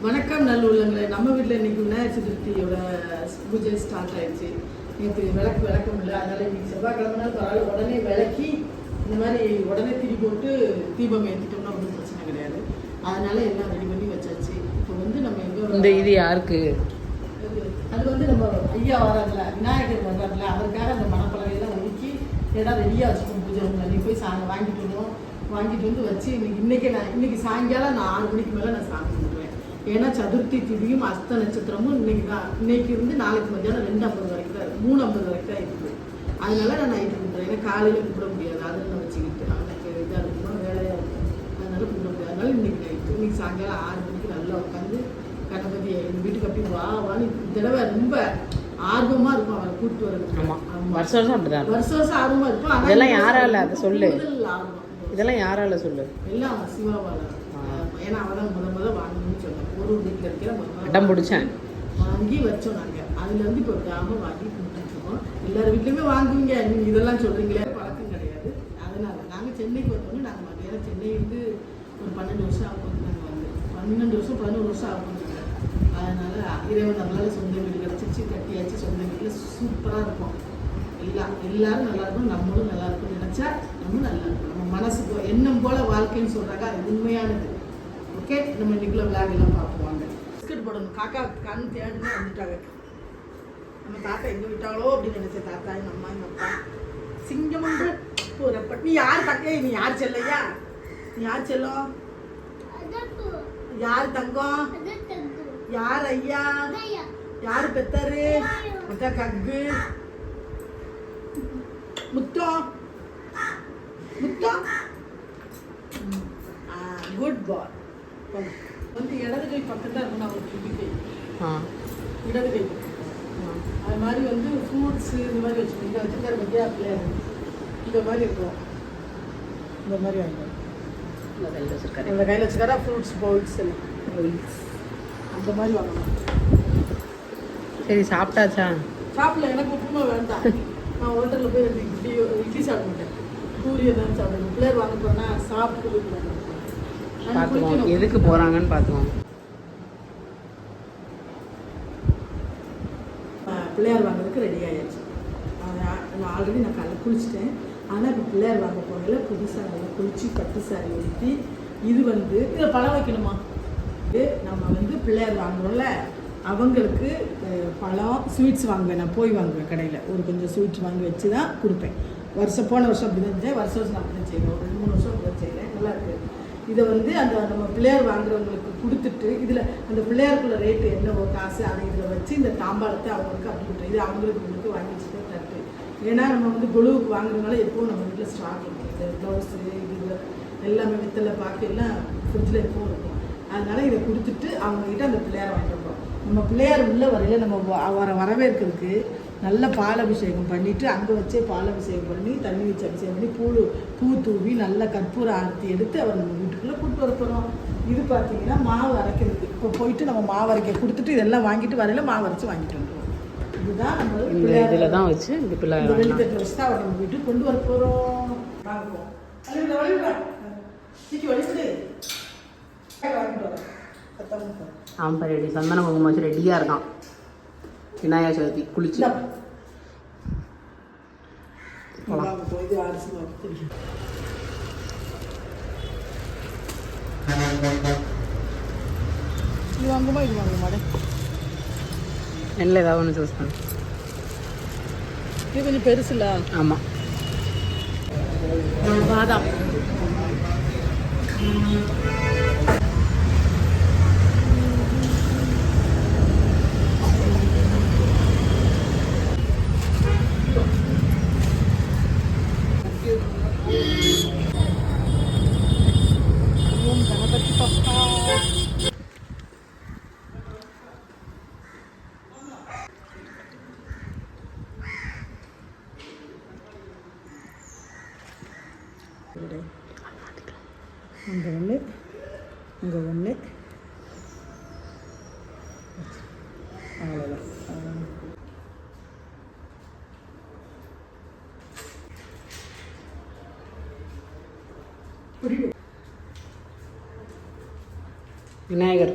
வணக்கம் நல்லுள்ளங்களே. நம்ம வீட்டில் இன்றைக்கி விநாயகர் சதுர்த்தியோட பூஜை ஸ்டார்ட் ஆயிடுச்சு. நேற்று விளக்க முடியல, அதனால் இன்றைக்கி செவ்வாய்க்கிழமை பரவாயில்ல, உடனே விளக்கி இந்த மாதிரி உடனே திரி போட்டு தீபம் ஏற்றிட்டோம்னா ஒன்றும் பிரச்சனை கிடையாது. அதனால் எல்லாம் ரெடி பண்ணி வச்சாச்சு. இப்போ வந்து நம்ம எங்கே இது யாருக்கு அது வந்து நம்ம ஐயா வராதுல, விநாயகர் வர்றாருல, அவருக்காக அந்த மணப்பலகையெல்லாம் ஒதுக்கி இடம் ரெடியாக வச்சுக்கோம். பூஜை ரூமில் நீ போய் வாங்கிட்டு வந்து வச்சு இன்னைக்கு சாயங்காலம் நான் 6 மணிக்கு மேலே நான் சாமி கும்பிடுவேன். ஏன்னா சதுர்த்தி திதியும் அஸ்த நட்சத்திரமும் இன்னைக்கு இருந்து நாளைக்கு மத்தியானம் 2:50 வரைக்கும் தான் 3:50 வரைக்கும் தான் இருக்குது. அதனால நான் நைட்டு கும்பிடுவேன். ஏன்னா காலையில் கும்பிட முடியாது, அதில் நான் வச்சுக்கிட்டு அவனுக்கு இதாக இருக்குமா வேலையாக இருக்கும், அதனால கும்பிட முடியாது. அதனால இன்னைக்கு சாயங்காலம் 6 மணிக்கு நல்லா உட்காந்து கணபதி எங்கள் வீட்டுக்கு அப்படி வான்னு தடவை ரொம்ப ஆர்வமா இருக்கும் அவரை கூப்பிட்டு வரது. வருஷம் அப்படிதான், வருஷம் ஆர்வமா இருக்கும். இதெல்லாம் யாரால அதை சொல்லு, இதெல்லாம் யாரால சொல்லு, எல்லாம் சிவாவால. ஏன்னா அவதான் முத வாங்கணும்னு சொன்னேன். ஒரு வீட்டில் இருக்கிற அடம் பிடிச்சேன், வாங்கி வச்சோம். நாங்கள் அதுல இருந்து இப்போ கிராமம் வாங்கி கொடுத்துருக்கோம். எல்லார் வீட்லையுமே வாங்குவீங்க, நீங்க இதெல்லாம் சொல்றீங்களே, பழக்கம் கிடையாது. அதனால நாங்கள் சென்னைக்கு வந்தோம்னு நாங்கள் மத்தியானம் சென்னை வந்து ஒரு 12 வருஷம் ஆகும். நாங்கள் வந்து 11 வருஷம் ஆகும். அதனால இறைவன் நம்மளால சொந்த வீடு கிடச்சிச்சு, கட்டியாச்சு. சொந்த வீட்டில் சூப்பராக இருக்கும். எல்லாரும் நல்லா இருக்கும், நம்மளும் நல்லா இருக்கும்னு நினச்சா நம்ம நல்லா இருக்கும். நம்ம மனசுக்கு எண்ணம் போல வாழ்க்கைன்னு சொல்கிறாங்க, அது உண்மையானது. ஓகே, நம்ம இன்னைக்குள்ள விளையாடலாம் பார்ப்போம். பிஸ்கட் போடணும். காக்கா கண் தேடுன்னு வந்துட்டாங்க. நம்ம தாத்தா எங்கே விட்டாங்களோ அப்படின்னு நினைச்சேன். தாத்தா எங்கள் அம்மா எங்கள் அப்பா சிங்கம் போகிறப்ப நீ யார் தக்கே, நீ யார் செல்லையா, நீ யார் செல்லம், யார் தங்கம், யார் ஐயா, யாரு பெத்தாரு, முட்டா கக்கு முத்தம் குட் பாய். வந்து இடது கை பக்கம் தான் இருக்கணும் அவருக்கு. கை இடது கை அது மாதிரி வந்து ஃப்ரூட்ஸு இந்த மாதிரி வச்சுக்கணும். இங்கே வச்சுருக்காரு பத்தியா பிள்ளையார், இந்த மாதிரி இருக்கும். இந்த மாதிரி வாங்க இந்த கையில் வச்சுக்காரா ஃப்ரூட்ஸ் பவுல்ஸ் எல்லாம் அந்த மாதிரி வாங்கணும். சரி, சாப்பிட்டாச்சா? சாப்பிடல, எனக்கு உப்புமா வேண்டாம். நான் ஹோட்டலில் போய் இட்லி சாப்பிட மாட்டேன், பூரி எதாவது சாப்பிடுவேன். பிள்ளையார் வாங்க போனால் சாப்பிட்டு பார்த்துக்குவோம், எதுக்கு போகிறாங்கன்னு பார்த்துக்குவோம். பிள்ளையார் வாங்குறதுக்கு ரெடி ஆகிடுச்சு. நான் ஆல்ரெடி நான் காலைல குளிச்சுட்டேன். ஆனால் இப்போ பிள்ளையார் வாங்க போகையில் புதுசாக நல்லா குளிச்சு பட்டு சாரி ஊற்றி இது வந்து இதில் பழம் வைக்கணுமா. நம்ம வந்து பிள்ளையார் வாங்குறோம்ல, அவங்களுக்கு பழம் ஸ்வீட்ஸ் வாங்குவேன். நான் போய் வாங்குவேன் கடையில், ஒரு கொஞ்சம் ஸ்வீட்ஸ் வாங்கி வச்சு தான் கொடுப்பேன். போன வருஷம் அப்படி தான் செஞ்சேன், வருஷம் நான் அப்படி தான் செய்வேன். ஒரு 2-3 வருஷம் அப்படி தான் செய்வேன். நல்லாயிருக்கு. இதை வந்து அந்த நம்ம பிள்ளையார் வாங்குறவங்களுக்கு கொடுத்துட்டு இதில் அந்த பிள்ளையாருக்குள்ள ரேட்டு என்னவோ காசு அதை இதில் வச்சு இந்த தாம்பாளத்தை அவங்களுக்கு அப்படி விட்டுரு. இது அவங்களுக்கு வாங்கி வச்சுட்டு தட்டு. ஏன்னா நம்ம வந்து குழுவுக்கு வாங்குறதுனால எப்போவும் நம்ம வீட்டில் ஸ்டாக் இருக்கும். இந்த ப்ளவுஸு இது எல்லாமே வெத்தலை பாக்கு எல்லாம் ஃப்ரிட்ஜில் எப்பவும் இருக்கும். அதனால் இதை கொடுத்துட்டு அவங்ககிட்ட அந்த பிள்ளையாரை வாங்கிட்டு போகிறோம். நம்ம பிள்ளையார் உள்ள வரையில் நம்ம அவரை வரவேற்கிறதுக்கு நல்ல பாலபிஷேகம் பண்ணிவிட்டு அங்கே வச்சே பாலபிஷேகம் பண்ணி தண்ணி வச்சு அபிஷேகம் பண்ணி பூ தூவி நல்ல கற்பூர ஆரத்தி எடுத்து அவர் நம்ம வீட்டுக்குள்ளே கூப்பிட்டு வர போகிறோம். இது பார்த்தீங்கன்னா மாவு அரைக்கிறதுக்கு. இப்போ போயிட்டு நம்ம மாவு அரைக்க கொடுத்துட்டு இதெல்லாம் வாங்கிட்டு வரையில் மாவு அரைச்சி வாங்கிட்டு வந்துடுவோம். இதுதான் நம்ம இதில் தான் வச்சு இந்த பிள்ளையார் வெள்ளித்தட்டு வச்சு தான் அவர் நம்ம வீட்டுக்கு கொண்டு வர போகிறோம். வாங்குவோம். வலிவிடு வாங்கிட்டு வரோம். ஆமாம், ரெடி. சந்தன குங்குமம் வச்சு ரெடியாக இருக்கான். விநாயகர் சதுர்த்தி குளிச்சு இது வாங்குமா இது வாங்குமா என்ன ஏதாவது ஒன்று சூஸ் பண்ணு. இது கொஞ்சம் பெருசுல. ஆமாம், பாதாம் கணபதி பப்பா. அங்கே ஒன்று, இங்கே ஒன்று, அவ்வளோதான். விநாயகர்